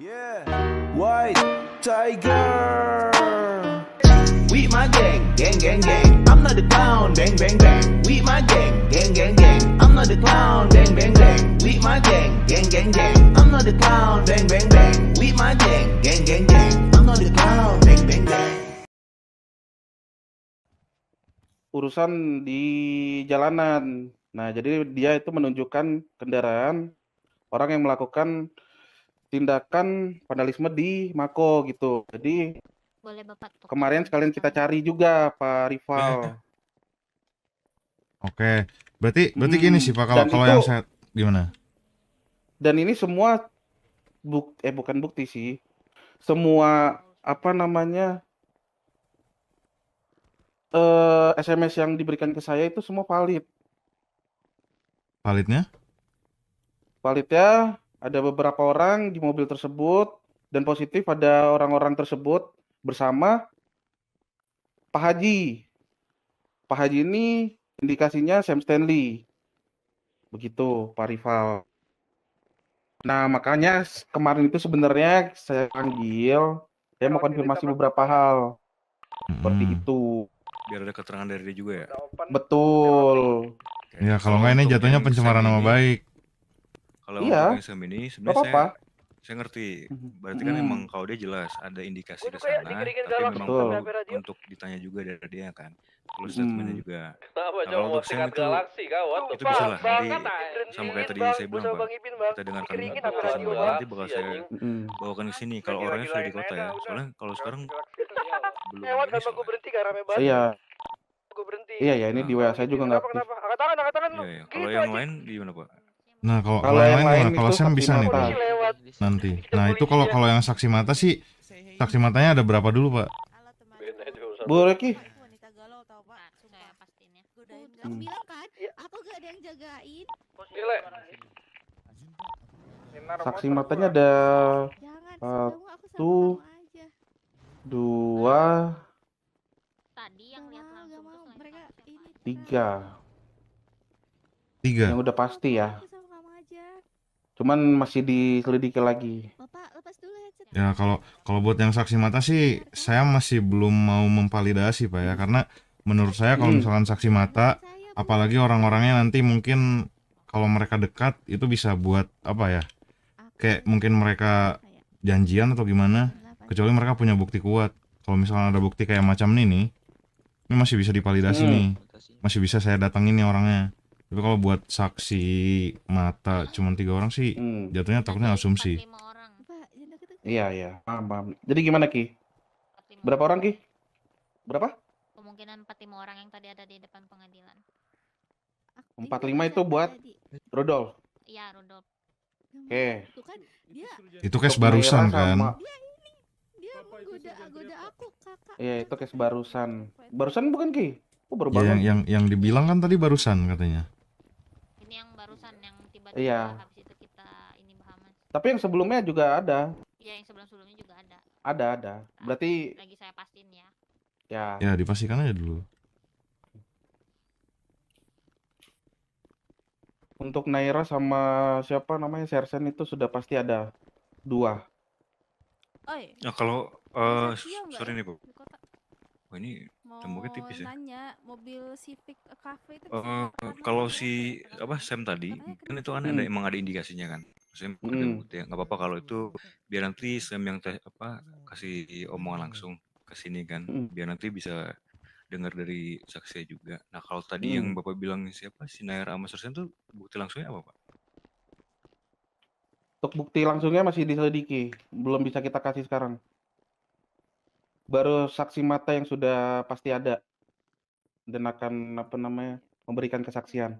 Yeah, White Tiger. We my gang, gang, gang, gang. I'm not the clown, bang, bang, bang. We my gang, gang, gang, gang. I'm not the clown, bang, bang, bang. We my gang, gang, gang, gang. I'm not the clown, bang, bang, bang. We my gang, gang, gang, gang. I'm not the clown, bang, bang, bang. Urusan di jalanan. Nah, jadi dia itu menunjukkan kendaraan orang yang melakukan tindakan vandalisme di Mako gitu. Jadi Boleh Bapak tukar kemarin sekalian kita sekarang. cari juga Pak Rival. Oke, berarti gini sih Pak, kalau dan kalau itu- yang saya gimana? Dan ini semua bukan bukti sih. Semua apa namanya? SMS yang diberikan ke saya itu semua valid. Validnya? Validnya ada beberapa orang di mobil tersebut dan positif ada orang-orang tersebut bersama Pak Haji. Pak Haji ini indikasinya Sam Stanley. Begitu, Pak Rival. Nah, makanya kemarin itu sebenarnya saya panggil, saya mau konfirmasi beberapa hal. Seperti itu. Biar ada keterangan dari dia juga ya. Betul. Ya kalau nggak ini untuk jatuhnya yang pencemaran Sam nama ini- baik. Kalau Iya. untuk yang Sam ini Gak sebenarnya apa-apa. saya ngerti. Berarti kan emang kalau dia jelas ada indikasi ke sana, tapi memang Betul. perlu untuk ditanya juga dari dia kan. Perlu statementnya juga. Kenapa Nah, kalau untuk Sam itu bisa lah nanti sama kayak tadi saya bilang Pak. Kita dengarkan bukti semua, nanti bakal saya bawakan ke sini kalau orangnya sudah di kota ya. Soalnya kalau sekarang belum Lewat ini sama gue soalnya. berhenti gak rame banget. Iya, Gue berhenti. iya ini di WA saya juga nggak aktif. Kenapa? Angkat tangan lu. Iya, iya. Kalau yang lain gimana Pak? Nah kalau Kalau yang yang lain lain gimana? Kalau itu Sam saksi bisa nih mata. Pak Lewat. nanti. Nah itu kalau yang saksi mata sih, saksi matanya ada berapa dulu Pak? Bu Reki, Wanita galau tau Pak, Saya pastiin ya. godain. Aku bilang kan, aku gak ada yang jagain. Gile. saksi matanya ada Jangan, Eh, kamu aku sama tuh. kamu aja. 2, Tadi yang lihat Gak langsung mau, tuh mereka ini 3. 3. Yang udah pasti ya. Aku sama kamu aja. Cuman masih diselidiki lagi. Bapak, lepas dulu headset. Ya kalau buat yang saksi mata sih saya masih belum mau memvalidasi Pak ya, karena menurut saya kalau misalkan saksi mata, apalagi orang-orangnya nanti mungkin kalau mereka dekat itu bisa buat apa ya, kayak mungkin mereka janjian atau gimana, kecuali mereka punya bukti kuat. Kalau misalkan ada bukti kayak macam ini masih bisa divalidasi nih, masih bisa saya datangin nih orangnya. Tapi kalau buat saksi mata cuma 3 orang sih jatuhnya takutnya asumsi. 45 orang. Bapak, jangan deket-deket. Iya, iya. Paham. Jadi gimana Ki? 45 Berapa orang Ki? Berapa? Kemungkinan 45 orang yang tadi ada di depan pengadilan. 45 itu buat Rodolf. Iya, Rudolf. Oke. Tuh kan, dia Itu case Untuk barusan Naira kan. sama- dia menggoda aku, kakak. Iya, itu case barusan. Barusan bukan Ki? Oh, baru Ya, bangun. yang dibilang kan tadi barusan katanya. Ini yang barusan yang tiba-tiba Iya. habis itu kita ini Bahamas. Tapi yang sebelumnya juga ada. Iya, yang sebelum-sebelumnya juga ada. Ada. Berarti Lagi saya pastiin ya. ya. Ya dipastikan aja dulu. Untuk Naira sama siapa namanya Sersen itu sudah pasti ada 2. Oi, Nah kalau Satria nggak sorry ya nih Bu. di kota? Wah ini Mau temboknya tipis ya. nanya, mobil Civic Cafe itu Kalau si apa Sam tadi kan itu kan ada emang ada indikasinya kan. Sam ada bukti ya. Nggak apa-apa kalau itu biar nanti Sam yang kasih omongan langsung ke sini kan. Biar nanti bisa dengar dari saksi juga. Nah kalau tadi yang Bapak bilang siapa si Naira sama Sersen tuh bukti langsungnya apa Pak? Untuk bukti langsungnya masih diselidiki, belum bisa kita kasih sekarang. Baru saksi mata yang sudah pasti ada dan akan apa namanya memberikan kesaksian.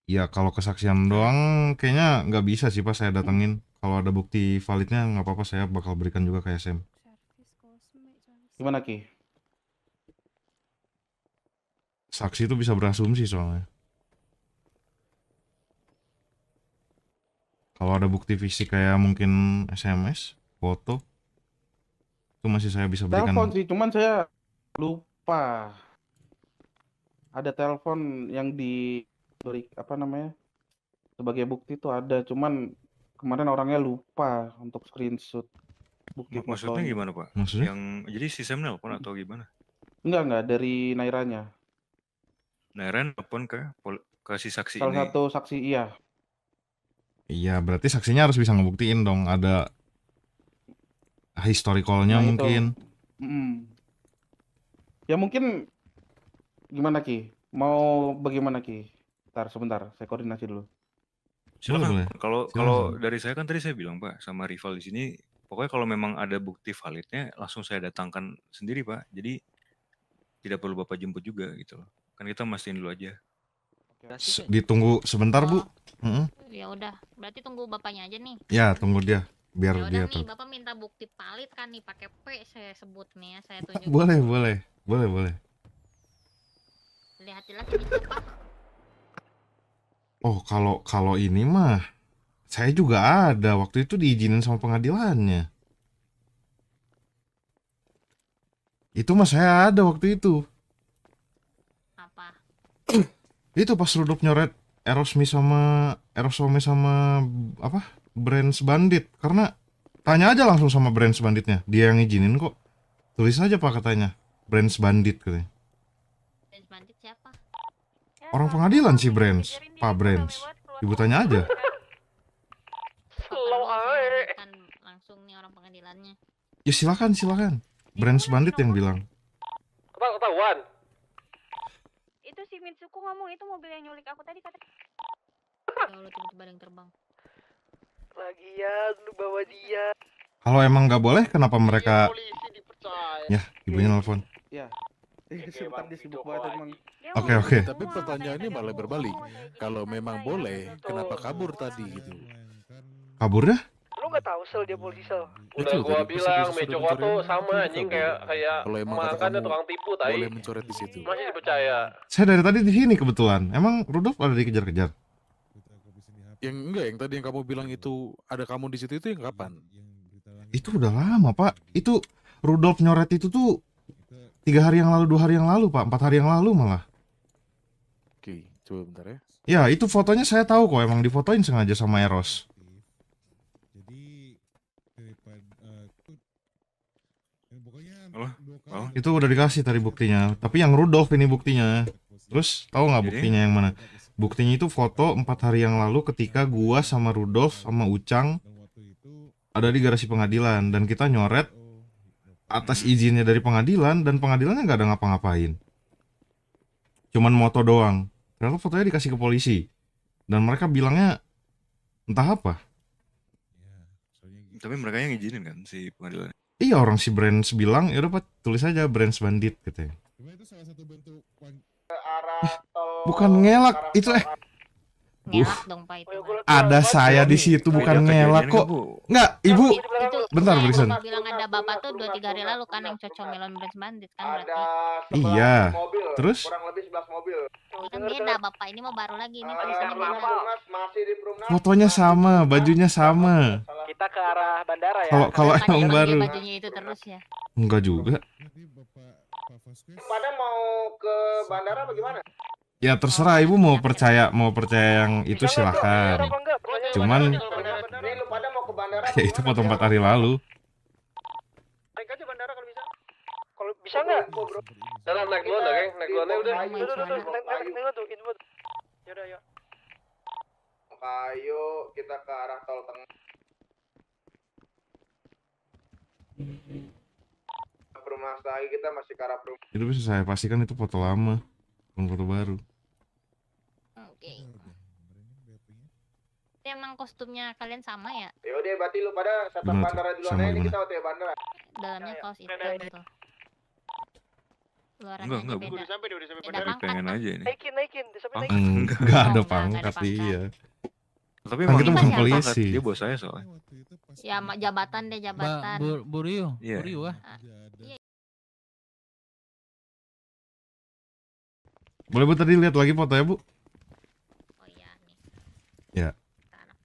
Ya kalau kesaksian doang kayaknya nggak bisa sih Pak saya datengin. Kalau ada bukti validnya nggak apa-apa, saya bakal berikan juga ke SM. Gimana Ki? Saksi itu bisa berasumsi soalnya. Kalau ada bukti fisik kayak mungkin SMS, foto, itu masih saya bisa berikan. Telepon sih, cuman saya lupa. Ada telepon yang diberi apa namanya sebagai bukti itu ada, cuman kemarin orangnya lupa untuk screenshot bukti Maksudnya fotonya. gimana Pak? Maksudnya? Yang jadi si Sam nelpon atau gimana? Enggak, dari Nairanya. Neren nelpon ke si saksi Salah ini. satu saksi, iya. Iya, berarti saksinya harus bisa ngebuktiin dong ada historicalnya Nah, itu. mungkin. Ya mungkin gimana Ki? Mau bagaimana Ki? Sebentar, saya koordinasi dulu. Silakan. Boleh. Kalau Silakan. dari saya kan tadi saya bilang Pak sama rival di sini, pokoknya kalau memang ada bukti validnya langsung saya datangkan sendiri Pak. Jadi tidak perlu Bapak jemput juga gitu loh. Kan kita mastiin dulu aja. Ditunggu sebentar, Bu. Ya udah, berarti tunggu bapaknya aja nih. Ya, tunggu dia biar Ya dia udah nih, tuh. bapak minta bukti valid kan nih pakai P saya sebut nih ya, saya tunjukin. Boleh. Lihat jelas ini siapa? Oh, kalau ini mah saya juga ada waktu itu diizinin sama pengadilannya. Itu mah saya ada waktu itu. Apa? Itu pas Rudolf nyoret Erosme sama apa? Brands Bandit. Karena tanya aja langsung sama Brands Banditnya. Dia yang ngizinin kok. Tulis aja Pak katanya. Brands Bandit katanya. Brands Bandit siapa? Orang pengadilan sih Brands. Pak Brands. Ibu tanya aja. Slow aja. Kan langsung nih orang pengadilannya. Ya silakan. Brands Bandit yang bilang. Ketahuan. Itu si Mitsuko ngomong itu mobil yang nyulik aku tadi kata. Ya Allah, tiba-tiba ada yang terbang. Lagian lu bawa dia. Kalau emang nggak boleh, kenapa mereka? Polisi dipercaya. Ya, ibunya nelfon. Ya. Sebentar dia sibuk banget emang. Oke. Tapi pertanyaannya malah berbalik. Kalau memang boleh, kenapa kabur tadi gitu? Kabur dah? Lu nggak tahu sel dia polisi sel. Udah Gua tadi bilang pas Mejoko pencurian tuh mobil sama kabur. anjing kayak Kalau emang kata makannya kamu tukang tipu tai. boleh mencoret di situ. Masih dipercaya. Saya dari tadi di sini kebetulan. Emang Rudolf ada dikejar-kejar? Yang enggak, yang tadi yang kamu bilang itu ada kamu di situ itu yang kapan? Itu udah lama Pak. Itu Rudolf nyoret itu tuh 3 hari yang lalu, 2 hari yang lalu Pak, 4 hari yang lalu malah. Oke, coba bentar ya. Ya itu fotonya saya tahu kok, emang difotoin sengaja sama Eros. Itu udah dikasih tadi buktinya. Tapi yang Rudolf ini buktinya. Terus tahu nggak buktinya yang mana? Buktinya itu foto 4 hari yang lalu ketika gua sama Rudolf sama Ucang ada di garasi pengadilan dan kita nyoret atas izinnya dari pengadilan dan pengadilannya nggak ada ngapa-ngapain. Cuman moto doang. Ternyata fotonya dikasih ke polisi dan mereka bilangnya entah apa. Tapi mereka yang ngizinin kan si pengadilan. Iya, orang si Brands bilang ya udah Pak, tulis aja Brands Bandit gitu. Bukan ngelak itu Ngelak dong Pak itu. Pak. ada saya di situ bukan ngelak kok. Enggak, Ibu. Itu Bentar, yang Brixen. Bapak bilang ada bapak tuh 2-3 hari lalu kan yang cocok melon Brands Bandit kan berarti. Iya. Terus Kurang lebih 11 mobil. Ini kan beda bapak, ini mau baru lagi, ini tulisannya beda. Masih di Perumnas. fotonya sama, bajunya sama. Kita ke arah bandara ya. Kalau Kan emang emang baru. dia bajunya itu terus ya. Enggak juga. Pada mau ke bandara bagaimana? Ya terserah Ibu mau percaya yang itu Bisa nggak, Bro? silakan. Apa enggak? Pertanyaan Cuman bandara. Nih lu pada mau ke bandara? ya itu foto 4 hari lalu. Naik aja bandara kalau bisa. Kalau bisa nggak? Jalan naik duluan dah, geng. Naik duluannya udah. Kayu. Udah. Naik duluan tuh, info. Yaudah, yuk. Kayu kita ke arah tol tengah. Perumnas lagi kita masih ke arah Perumnas. Itu bisa saya pastikan itu foto lama, bukan foto baru. Oke. Itu emang kostumnya kalian sama ya? Ya udah berarti lu pada setup Gimana tuh? bandara duluan Sama aja, ini gimana? kita OTW bandara. Dalamnya Ya, kaos itu udah, udah. betul. Luarannya Enggak, aja enggak, beda. Udah sampai Beda Tapi pangkat, pengen Pak. aja ini. Naikin. Disampai Oh, naikin. Enggak ada Enggak ada pangkat pangkat. iya. Tapi Kan emang kita bukan bukan polisi. pangkat, dia bos saya soalnya. Ya jabatan deh, jabatan. Bu Rio, Iya. Bu Rio ah. Boleh Bu tadi lihat lagi fotonya Bu? Oh iya nih. Ya. Tanah.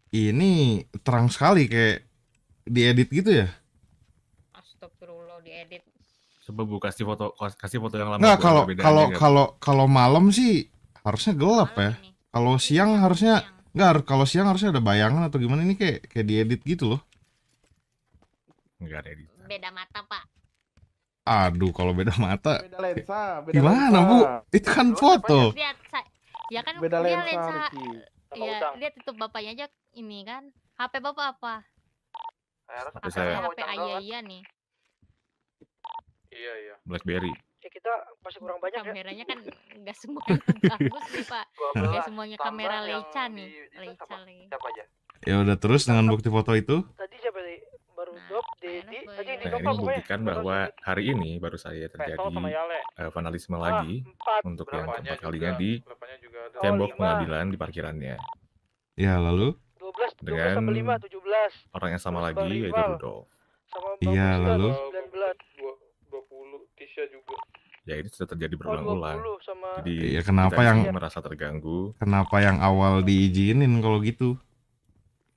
Ini terang sekali kayak diedit gitu ya? Astagfirullah diedit. Coba Bu kasih foto yang lama. Nggak, Bu, ada bedanya nggak? kalau malam sih harusnya gelap ya. Kalau siang harusnya kalau siang harusnya ada bayangan atau gimana, ini kayak diedit gitu loh. Enggak ada edit. Beda mata, Pak. Aduh, kalau beda mata. Beda lensa, beda Gimana, lensa. Bu? Itu kan foto. Lihat, ya kan Beda dia lensa, lensa. Ricky. Iya, lihat itu bapaknya aja ini kan. HP bapak apa? HP HP saya HP Ayah nih. Iya. BlackBerry. Ya kita masih kurang banyak ya. Kameranya kan nggak semuanya bagus nih, Pak. Nggak semuanya kamera Leica nih. Leica lagi. Siapa aja? Ya udah, terus dengan bukti foto itu, Tadi siapa sih? Baru Dop, Dedi. Tadi ini Nah, Dop ini apa pokoknya? membuktikan bahwa hari ini baru saja terjadi vandalisme lagi untuk yang keempat kalinya di tembok pengadilan di parkirannya. ya lalu 12 Dengan sampai 5, 17. orang yang sama lagi yaitu Rudolf. Sama Iya, lalu 19. 20 Tisha juga. Ya ini sudah terjadi berulang-ulang. 20 sama Jadi ya kenapa kita di yang sini merasa terganggu? kenapa yang awal diizinin kalau gitu?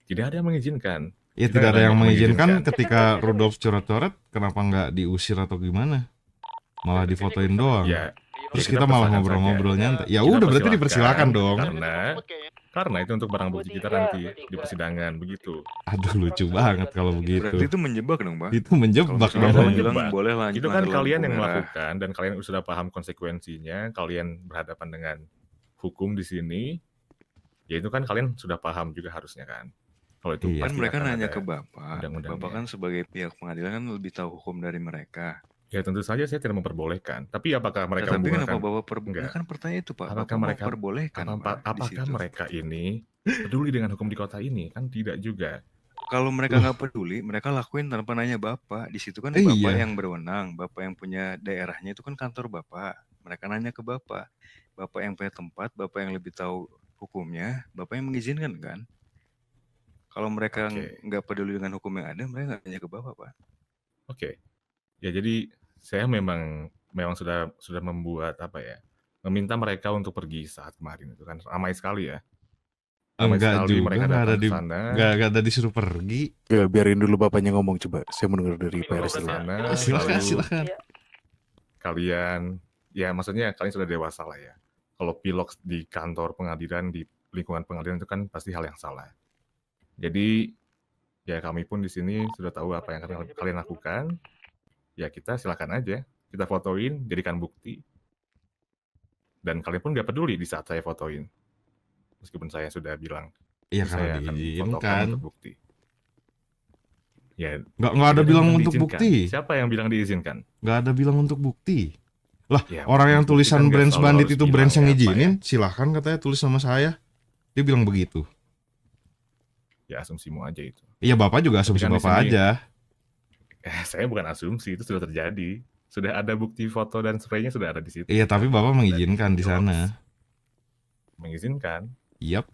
Tidak ada yang mengizinkan. Ya Kita tidak ada yang mengizinkan mengizinkan. ketika Rudolf coret-coret, kenapa nggak diusir atau gimana? Malah difotoin doang. Ya, Terus ya kita kita malah persilakan ngobrol-ngobrol saja. nyantai. Ya Kita udah, berarti dipersilakan dong. Karena itu untuk barang bukti kita nanti di persidangan begitu. Aduh, lucu banget kalau begitu. Berarti itu menjebak dong, Pak. Itu menjebak Kalau dong. misalnya bilang boleh lanjut Itu kan langgar kalian lampu yang merah. melakukan dan kalian sudah paham konsekuensinya. Kalian berhadapan dengan hukum di sini. Ya itu kan kalian sudah paham juga harusnya kan. Kalau itu Iya. Kan pasti mereka akan nanya ada ke Bapak. undang-undangnya. Bapak kan sebagai pihak pengadilan kan lebih tahu hukum dari mereka. Ya tentu saja saya tidak memperbolehkan. Tapi apakah mereka Tapi kenapa menggunakan Bapak Enggak. kan pertanyaan itu, Pak. Apakah Bapak mereka memperbolehkan, Pak, di apakah situ. mereka ini peduli dengan hukum di kota ini? Kan tidak juga. Kalau mereka nggak peduli, mereka lakuin tanpa nanya Bapak. Di situ kan Iya. Bapak yang berwenang, Bapak yang punya daerahnya itu kan kantor Bapak. Mereka nanya ke Bapak. Bapak yang punya tempat, Bapak yang lebih tahu hukumnya, Bapak yang mengizinkan kan? Kalau mereka Oke. nggak peduli dengan hukum yang ada, mereka nggak nanya ke Bapak, Pak. Oke. Ya jadi saya memang sudah membuat apa ya? Meminta mereka untuk pergi saat kemarin itu kan ramai sekali ya. Ramai Enggak sekali juga, mereka nggak ada datang di ke sana. nggak ada disuruh pergi. Ya, biarin dulu bapaknya ngomong coba. Saya mau denger dari Paris Ke dulu. sana, Silakan, lalu silakan. kalian, ya maksudnya kalian sudah dewasa lah ya. Kalau pilok di kantor pengadilan, di lingkungan pengadilan itu kan pasti hal yang salah. Jadi ya kami pun di sini sudah tahu apa yang kalian lakukan. Ya kita silakan aja, kita fotoin, jadikan bukti. Dan kalian pun nggak peduli di saat saya fotoin. Meskipun saya sudah bilang, Iya, saya karena akan diizinkan. fotokan untuk bukti. Ya, Nggak ada tidak bilang bilang untuk diizinkan. bukti. Siapa yang bilang diizinkan? Nggak ada bilang untuk bukti. Lah, Ya, orang yang bukti tulisan kan nggak Brands selalu Bandit harus itu bilang Brands yang siapa ya. ngizinin, silahkan katanya tulis sama saya. Dia bilang begitu. Ya asumsimu aja itu. Iya, Bapak juga Tapi asumsi kan di Bapak sini- aja. Saya bukan asumsi, itu sudah terjadi. Sudah ada bukti foto dan spraynya sudah ada di situ. Iya, tapi Bapak mengizinkan di sana. Mengizinkan? Yap.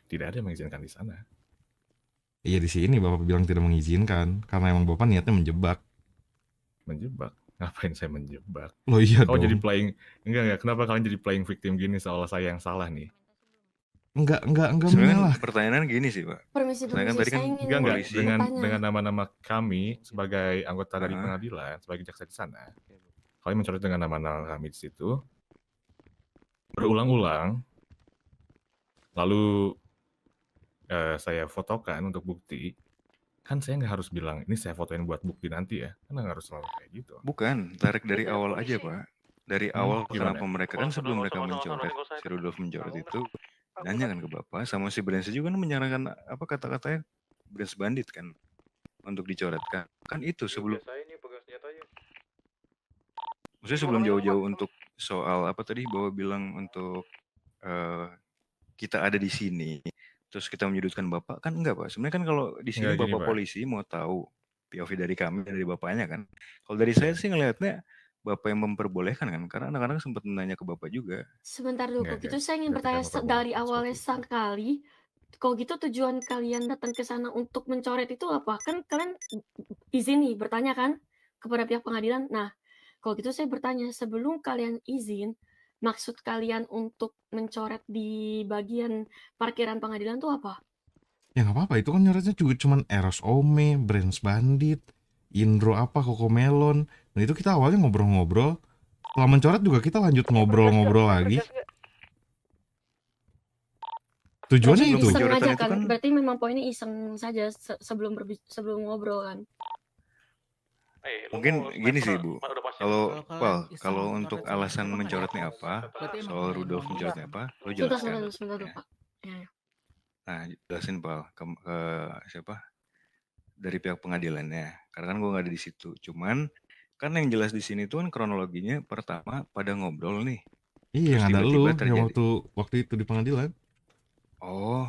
Tidak ada yang mengizinkan di sana. Iya, di sini Bapak bilang tidak mengizinkan karena emang Bapak niatnya menjebak. Menjebak? Ngapain saya menjebak? Loh iya Oh dong. jadi playing, enggak, kenapa kalian jadi playing victim gini seolah saya yang salah nih? Enggak Sebenarnya menyalah. kan pertanyaan gini sih, Pak. Permisi, Saya kan tadi kan Enggak, polisi. dengan nama-nama kami sebagai anggota dari Heeh. pengadilan, sebagai jaksa di sana. Kalian mencoret dengan nama-nama kami di situ. Berulang-ulang. Lalu saya fotokan untuk bukti. Kan saya nggak harus bilang, ini saya fotoin buat bukti nanti ya. Kan nggak harus selalu kayak gitu. Bukan, tarik dari awal aja, Pak. Dari awal gimana? kenapa mereka kan sebelum mereka mencoret, si Rudolf mencoret itu nanya kan ke Bapak, sama si Brands juga kan menyarankan apa kata-katanya Brands Bandit kan untuk dicoretkan. Kan itu sebelum maksudnya sebelum jauh-jauh untuk soal apa tadi bahwa bilang untuk kita ada di sini terus kita menyudutkan Bapak kan enggak Pak. Sebenarnya kan kalau di sini Enggak, gini, Bapak Pak. polisi mau tahu POV dari kami dari Bapaknya kan. Kalau dari saya sih ngelihatnya Bapak yang memperbolehkan kan karena anak-anak sempat menanya ke Bapak juga. Sebentar dulu, kok Enggak, gitu saya ingin enggak, bertanya kita dari awalnya sekali. Kalau gitu tujuan kalian datang ke sana untuk mencoret itu apa? Kan kalian izin nih bertanya kan kepada pihak pengadilan. Nah, kalau gitu saya bertanya, sebelum kalian izin, maksud kalian untuk mencoret di bagian parkiran pengadilan itu apa? Ya nggak apa-apa, itu kan nyoretnya juga cuman Eros Ome, Brands Bandit, Indro apa, Cocomelon, Nah itu kita awalnya ngobrol-ngobrol, setelah mencoret juga kita lanjut ngobrol-ngobrol lagi. Tujuannya Berarti itu. iseng aja kan? Berarti memang poinnya iseng saja sebelum ngobrol kan? Mungkin gini sih Bu, kalau untuk alasan mencoretnya apa, soal Rudolf mencoretnya apa, lo jelaskan. Sebentar Pak. Ya. Nah, jelasin Pal ke siapa? Dari pihak pengadilannya, karena kan gue nggak ada di situ. Cuman kan yang jelas di sini tuh kan kronologinya pertama pada ngobrol nih. Iya, Terus ada lu tiba-tiba yang terjadi. waktu itu di pengadilan. Oh,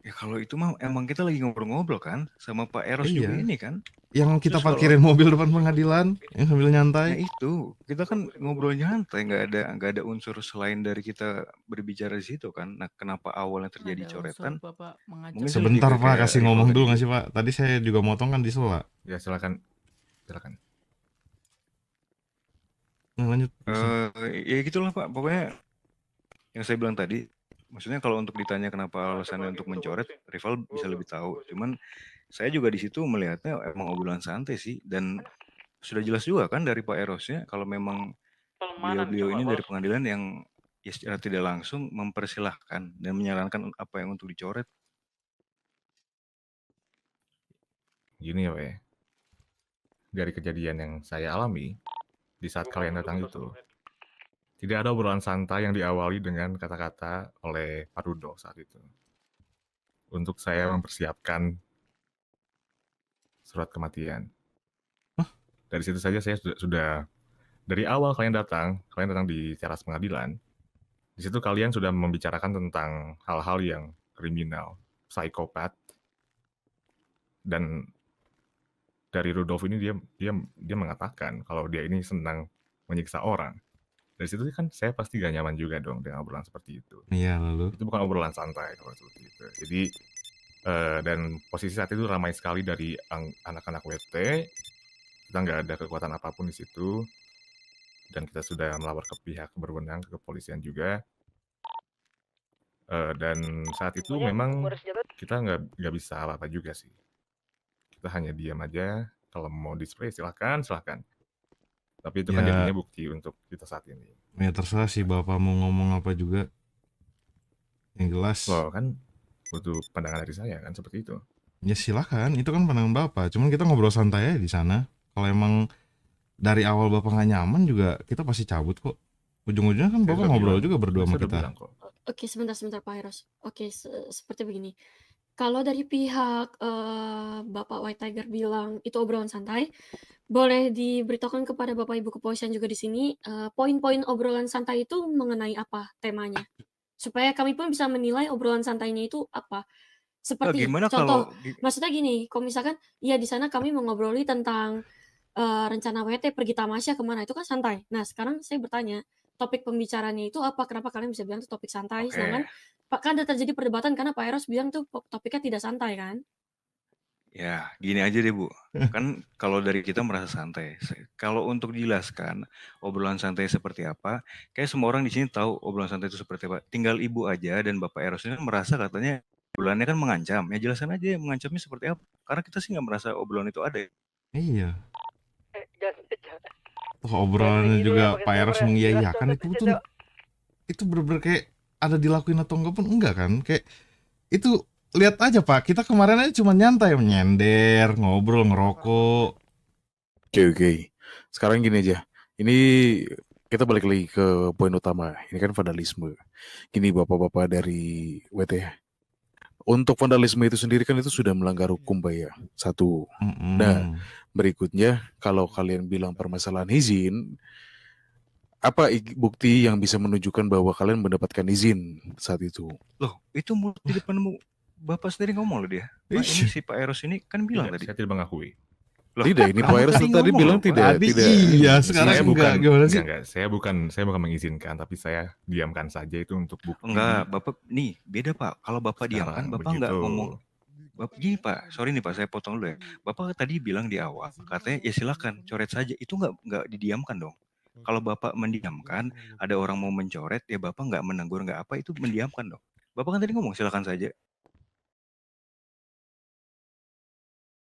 ya kalau itu mah emang kita lagi ngobrol-ngobrol kan sama Pak Eros juga Iya. ini kan. Yang kita Terus parkirin mobil depan pengadilan, yang sambil Nah nyantai. itu, kita kan ngobrol nyantai, nggak ada unsur selain dari kita berbicara di situ kan. Nah, kenapa awalnya terjadi coretan? Mungkin sih lebih Sebentar ke Pak, kayak kasih rival ngomong dulu tadi. nggak sih Pak? Tadi saya juga motong kan di sela. Ya silakan. Nah, lanjut. Ya gitulah Pak, pokoknya yang saya bilang tadi, maksudnya kalau untuk ditanya kenapa alasannya untuk mencoret, rival bisa lebih tahu. Cuman saya juga di situ melihatnya emang obrolan santai sih, dan sudah jelas juga kan dari Pak Erosnya kalau memang beliau ini dari pengadilan yang ya secara tidak langsung mempersilahkan dan menyarankan apa yang untuk dicoret. Gini ya, Pak. Dari kejadian yang saya alami di saat kalian datang itu, tidak ada obrolan santai yang diawali dengan kata-kata oleh Pak Rudolf saat itu. Untuk saya mempersiapkan surat kematian. Dari situ saja saya sudah dari awal kalian datang di teras pengadilan. Di situ kalian sudah membicarakan tentang hal-hal yang kriminal, psikopat, dan dari Rudolf ini dia mengatakan kalau dia ini senang menyiksa orang. Dari situ kan saya pasti gak nyaman juga dong dengan obrolan seperti itu. Iya lalu. Itu bukan obrolan santai kalau seperti itu. Jadi dan posisi saat itu ramai sekali dari anak-anak WT. Kita nggak ada kekuatan apapun di situ. Dan kita sudah melapor ke pihak berwenang, ke kepolisian juga. Dan saat itu memang kita nggak bisa apa-apa juga sih. Kita hanya diam aja. Kalau mau display silahkan. Tapi itu kan jadinya bukti untuk kita saat ini. Ya terserah sih Bapak mau ngomong apa juga. Yang jelas. Loh kan butuh pandangan dari saya kan seperti itu. Ya silakan, itu kan pandangan Bapak. Cuman kita ngobrol santai aja di sana. Kalau emang dari awal Bapak nggak nyaman juga, kita pasti cabut kok. Ujung-ujungnya kan Bapak ngobrol juga berdua sama kita. Oke, sebentar Pak Eros. Oke, seperti begini. Kalau dari pihak Bapak White Tiger bilang itu obrolan santai, boleh diberitahukan kepada Bapak Ibu kepolisian juga di sini poin-poin obrolan santai itu mengenai apa temanya, supaya kami pun bisa menilai obrolan santainya itu apa. Seperti contoh, maksudnya gini, kalau misalkan ya di sana kami mengobroli tentang rencana WT pergi tamasya kemana, itu kan santai. Nah sekarang saya bertanya, topik pembicaraannya itu apa? Kenapa kalian bisa bilang itu topik santai? Sedangkan kan ada terjadi perdebatan karena Pak Eros bilang tuh topiknya tidak santai kan? Ya, gini aja deh Bu. Kan kalau dari kita merasa santai. Kalau untuk dijelaskan obrolan santai seperti apa, kayak semua orang di sini tahu obrolan santai itu seperti apa. Tinggal Ibu aja dan Bapak Eros ini merasa katanya obrolannya kan mengancam. Ya jelasan aja mengancamnya seperti apa. Karena kita sih nggak merasa obrolan itu ada. Iya. Obrolannya juga Pak Eros mengiyakan itu bener-bener kayak ada dilakuin atau enggak pun enggak kan, kayak itu lihat aja Pak, kita kemarin aja cuma nyantai menyender, ngobrol, ngerokok. Oke. Sekarang gini aja, ini kita balik lagi ke poin utama, ini kan vandalisme. Gini bapak-bapak dari WT, untuk vandalisme itu sendiri kan itu sudah melanggar hukum Pak ya, satu. Nah berikutnya, kalau kalian bilang permasalahan izin, apa bukti yang bisa menunjukkan bahwa kalian mendapatkan izin saat itu? Loh, itu di depanmu Bapak sendiri ngomong loh dia. Pak, ini si Pak Eros ini kan bilang tadi. Saya tidak mengakui. Loh, tidak, ini Pak Eros tadi bilang tidak. Iya, sekarang saya enggak. Gimana sih? Enggak, saya bukan mengizinkan, tapi saya diamkan saja itu untuk bukti. Enggak, Bapak nih beda Pak. Kalau Bapak diamkan, Bapak enggak ngomong. Bapak gini Pak, sorry nih Pak, saya potong dulu ya. Bapak tadi bilang di awal, katanya ya silakan coret saja. Itu enggak didiamkan dong. Kalau Bapak mendiamkan, ada orang mau mencoret, ya Bapak enggak menegur enggak apa, itu mendiamkan dong. Bapak kan tadi ngomong silakan saja.